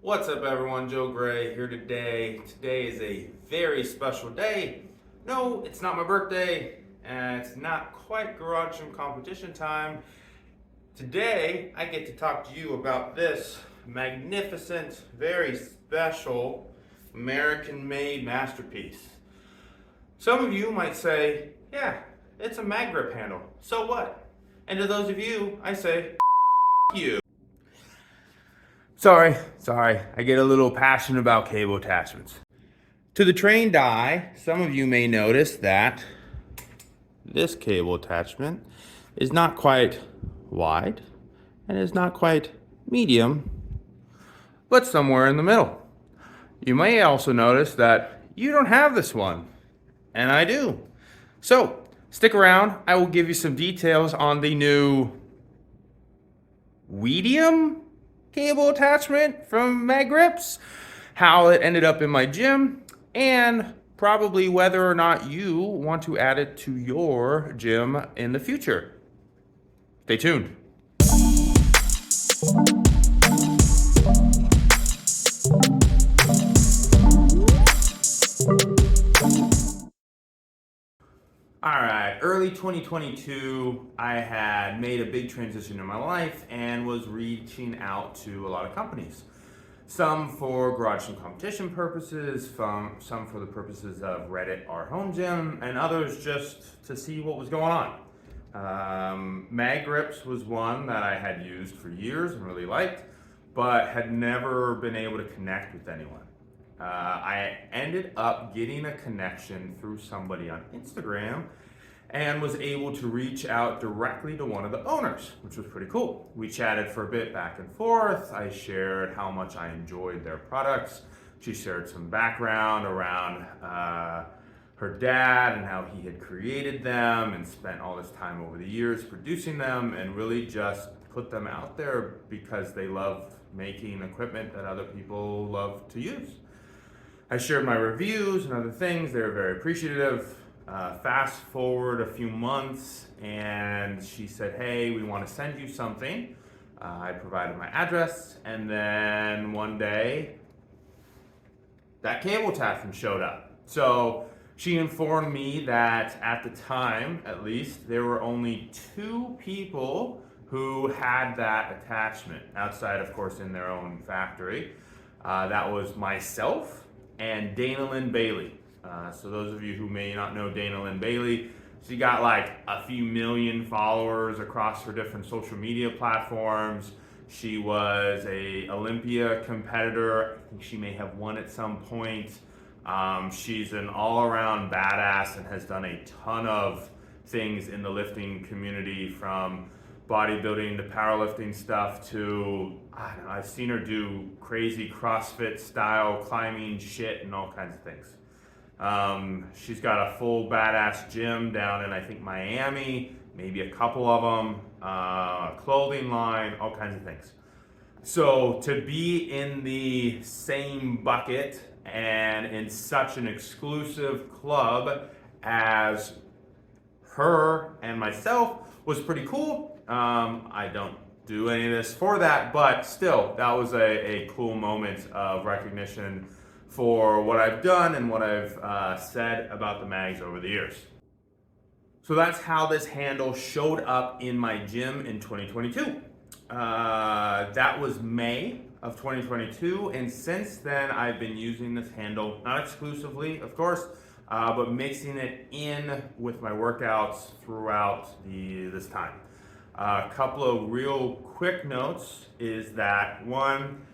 What's up, everyone? Joe Gray here today. Today is a very special day. No, it's not my birthday, and it's not quite garage gym competition time. Today, I get to talk to you about this magnificent, very special American-made masterpiece. Some of you might say, yeah, it's a mag grip handle. So what? And to those of you, I say, you. Sorry, I get a little passionate about cable attachments. To the trained eye, some of you may notice that this cable attachment is not quite wide and is not quite medium, but somewhere in the middle. You may also notice that you don't have this one, and I do. So, stick around. I will give you some details on the new medium cable attachment from Mag Grips, how it ended up in my gym, and probably whether or not you want to add it to your gym in the future. Stay tuned. All right, early 2022, I had made a big transition in my life and was reaching out to a lot of companies. Some for garage gym competition purposes, some for the purposes of Reddit or home gym, and others just to see what was going on. Mag Grips was one that I had used for years and really liked, but had never been able to connect with anyone. I ended up getting a connection through somebody on Instagram and was able to reach out directly to one of the owners, which was pretty cool. We chatted for a bit back and forth. I shared how much I enjoyed their products. She shared some background around her dad and how he had created them and spent all this time over the years producing them and really just put them out there because they love making equipment that other people love to use. I shared my reviews and other things. They were very appreciative. Fast forward a few months, and she said, hey, we want to send you something. I provided my address, and then one day, that cable attachment showed up. So she informed me that at the time, at least, there were only 2 people who had that attachment, outside, of course, in their own factory. That was myself and Dana Lynn Bailey. So those of you who may not know Dana Lynn Bailey, she got like a few million followers across her different social media platforms. She was a Olympia competitor. I think she may have won at some point. She's an all-around badass and has done a ton of things in the lifting community, from bodybuilding to powerlifting stuff to, I don't know, I've seen her do crazy CrossFit style climbing shit and all kinds of things. She's got a full badass gym down in, I think, Miami, maybe a couple of them, clothing line, all kinds of things. So to be in the same bucket and in such an exclusive club as her and myself was pretty cool. I don't do any of this for that, but still, that was a cool moment of recognition for what I've done and what I've said about the mags over the years. So that's how this handle showed up in my gym in 2022. That was May of 2022, and since then I've been using this handle, not exclusively, of course, but mixing it in with my workouts throughout this time. A couple of real quick notes is that one,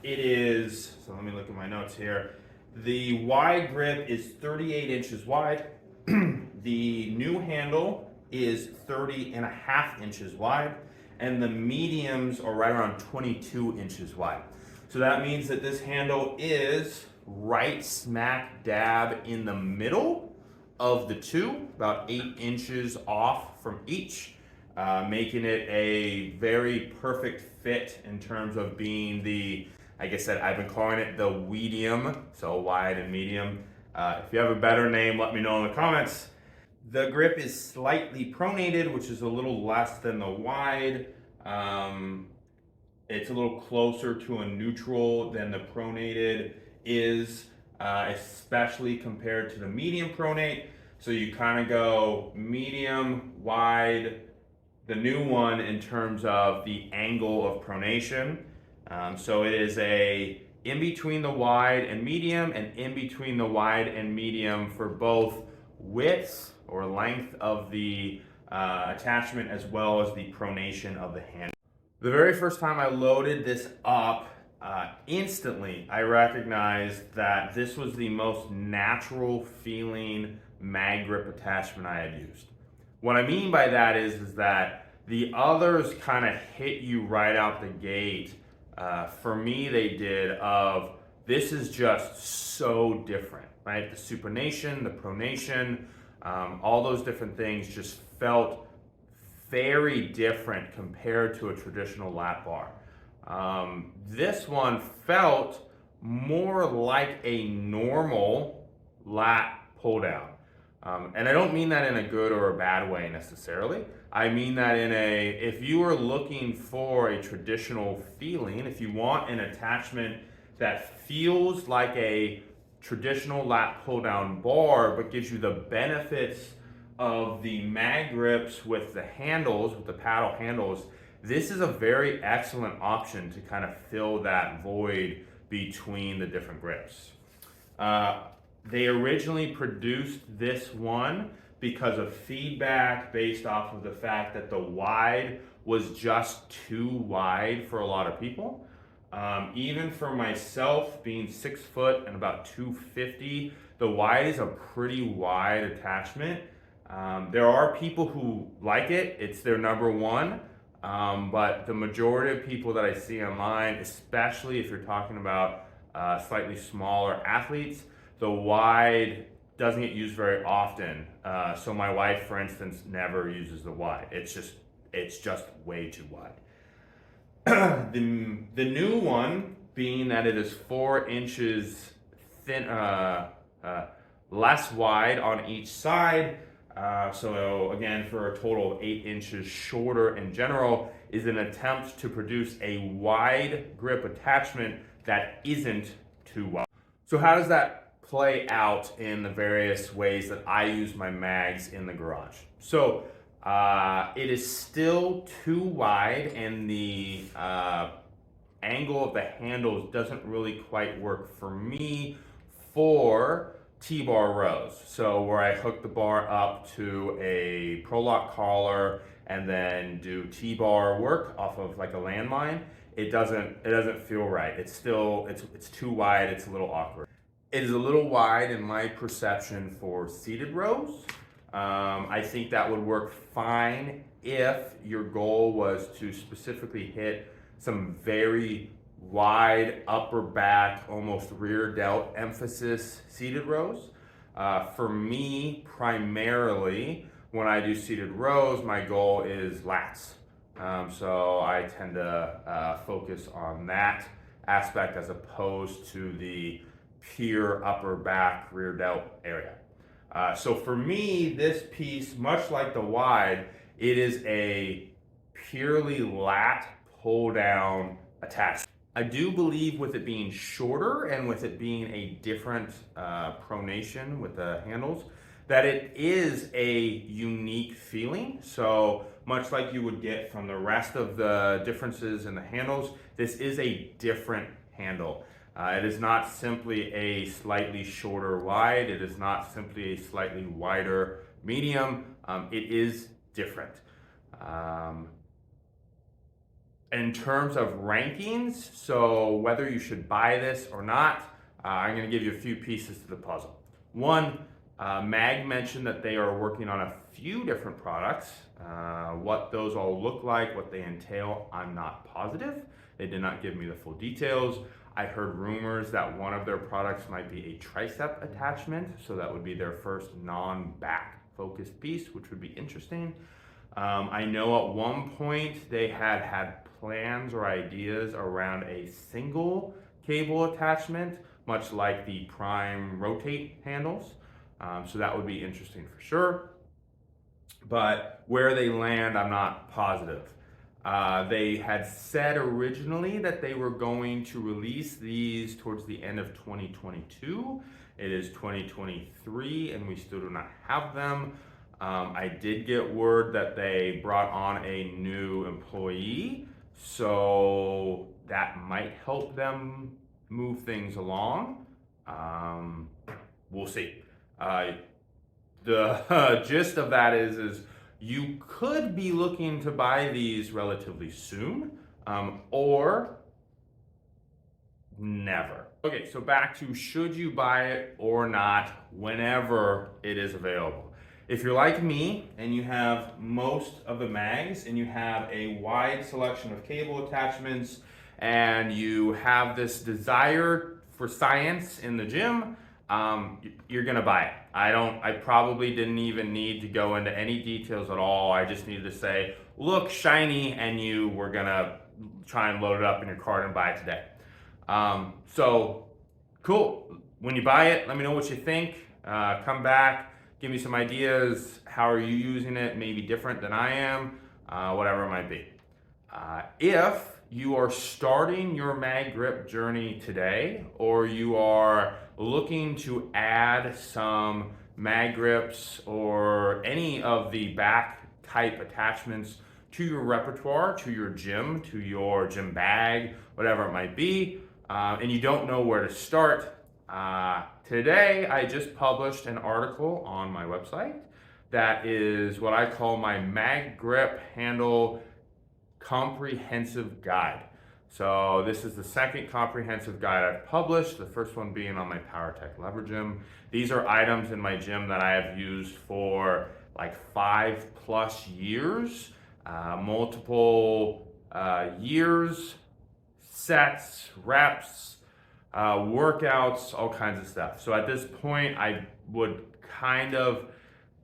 it is, so let me look at my notes here. The wide grip is 38 inches wide. The new handle is 30.5 inches wide, and the mediums are right around 22 inches wide. So that means that this handle is right smack dab in the middle of the two, about 8 inches off from each, making it a very perfect fit in terms of being the, like I said, I've been calling it the medium, so wide and medium. If you have a better name, let me know in the comments. The grip is slightly pronated, which is a little less than the wide. it's a little closer to a neutral than the pronated is, especially compared to the medium pronate. So you kind of go medium, wide, the new one in terms of the angle of pronation. So it is a in between the wide and medium, and in between the wide and medium for both width or length of the attachment as well as the pronation of the hand. The very first time I loaded this up, instantly I recognized that this was the most natural feeling mag grip attachment I had used. What I mean by that is that the others kind of hit you right out the gate. For me, they did of this is just so different, right? The supination, the pronation, all those different things just felt very different compared to a traditional lap bar. This one felt more like a normal lat pull down. And I don't mean that in a good or a bad way necessarily. I mean that in a, if you are looking for a traditional feeling, if you want an attachment that feels like a traditional lat pull down bar but gives you the benefits of the mag grips with the handles, with the paddle handles, this is a very excellent option to kind of fill that void between the different grips. They originally produced this one because of feedback based off of the fact that the wide was just too wide for a lot of people. Even for myself, being 6 foot and about 250, the wide is a pretty wide attachment. There are people who like it, it's their number one, but the majority of people that I see online, especially if you're talking about slightly smaller athletes, the wide doesn't get used very often. So my wife, for instance, never uses the wide. It's just way too wide. The new one, being that it is 4 inches thin, less wide on each side. So again, for a total of 8 inches shorter in general, is an attempt to produce a wide grip attachment that isn't too wide. So how does that play out in the various ways that I use my mags in the garage? So it is still too wide, and the angle of the handles doesn't really quite work for me for T-bar rows. So where I hook the bar up to a Pro-Lock collar and then do T-bar work off of like a landmine, it doesn't feel right. It's too wide, it's a little awkward. It is a little wide in my perception for seated rows. I think that would work fine if your goal was to specifically hit some very wide upper back, almost rear delt emphasis seated rows. For me, primarily, when I do seated rows, my goal is lats. So I tend to focus on that aspect as opposed to the pure upper back rear delt area. So for me, this piece, much like the wide, it is a purely lat pull down attachment. I do believe with it being shorter and with it being a different pronation with the handles, that it is a unique feeling. So much like you would get from the rest of the differences in the handles, this is a different handle. It is not simply a slightly shorter wide. It is not simply a slightly wider medium. It is different. In terms of rankings, so whether you should buy this or not, I'm going to give you a few pieces to the puzzle. One, Mag mentioned that they are working on a few different products. What those all look like, what they entail, I'm not positive. They did not give me the full details. I heard rumors that one of their products might be a tricep attachment, so that would be their first non-back focused piece, which would be interesting. I know at one point they had plans or ideas around a single cable attachment, much like the Prime Rotate handles. So that would be interesting for sure. But where they land, I'm not positive. They had said originally that they were going to release these towards the end of 2022. It is 2023 and we still do not have them. I did get word that they brought on a new employee, so that might help them move things along. We'll see. The gist of that is you could be looking to buy these relatively soon, or never. Okay, so back to should you buy it or not whenever it is available. If you're like me and you have most of the mags and you have a wide selection of cable attachments and you have this desire for science in the gym, you're gonna buy it. I probably didn't even need to go into any details at all. I just needed to say, look shiny, and you were gonna try and load it up in your cart and buy it today. So cool. When you buy it, let me know what you think. Come back, give me some ideas. How are you using it? Maybe different than I am, whatever it might be. If you are starting your mag grip journey today, or you are looking to add some mag grips or any of the back type attachments to your repertoire, to your gym bag, whatever it might be, and you don't know where to start, today I just published an article on my website that is what I call my mag grip handle comprehensive guide. So this is the second comprehensive guide I've published, the first one being on my PowerTech Lever Gym. These are items in my gym that I have used for like 5+ years, multiple years, sets, reps, workouts, all kinds of stuff. So at this point, I would kind of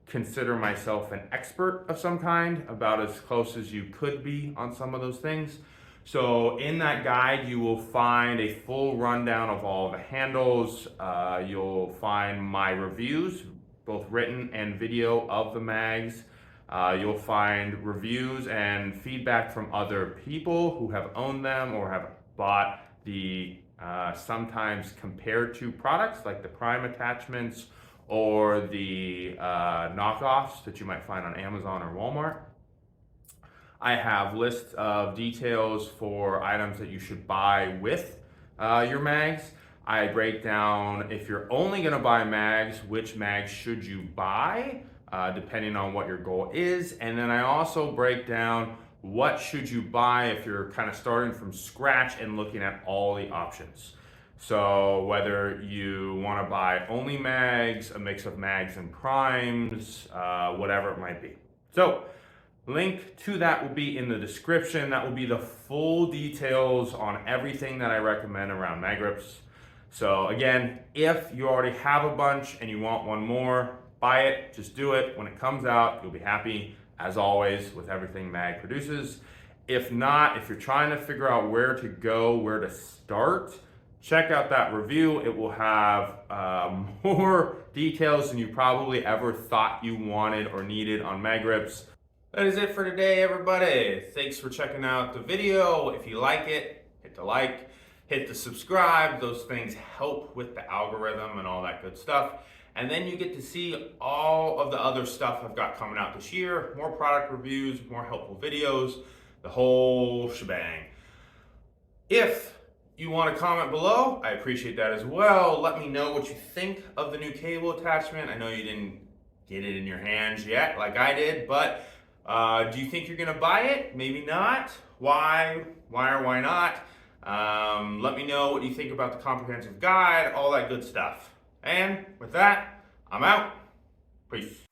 consider myself an expert of some kind, about as close as you could be on some of those things. So in that guide, you will find a full rundown of all the handles. You'll find my reviews, both written and video, of the mags. You'll find reviews and feedback from other people who have owned them or have bought the sometimes compared to products like the Prime attachments or the knockoffs that you might find on Amazon or Walmart. I have lists of details for items that you should buy with your mags. I break down, if you're only gonna buy mags, which mags should you buy, depending on what your goal is. And then I also break down what should you buy if you're kind of starting from scratch and looking at all the options. So whether you want to buy only mags, a mix of mags and primes, whatever it might be. So link to that will be in the description. That will be the full details on everything that I recommend around mag grips. So again, if you already have a bunch and you want one more, buy it, just do it. When it comes out, you'll be happy, as always, with everything mag produces. If not, if you're trying to figure out where to go, where to start, check out that review. It will have more details than you probably ever thought you wanted or needed on mag grips. That is it for today, everybody. Thanks for checking out the video. If you like it, hit the like, hit the subscribe. Those things help with the algorithm and all that good stuff. And then you get to see all of the other stuff I've got coming out this year. More product reviews, more helpful videos, the whole shebang. If you want to comment below, I appreciate that as well. Let me know what you think of the new cable attachment. I know you didn't get it in your hands yet like I did, but do you think you're gonna buy it? Maybe not. Why or why not? Let me know what you think about the comprehensive guide, all that good stuff. And with that, I'm out. Peace.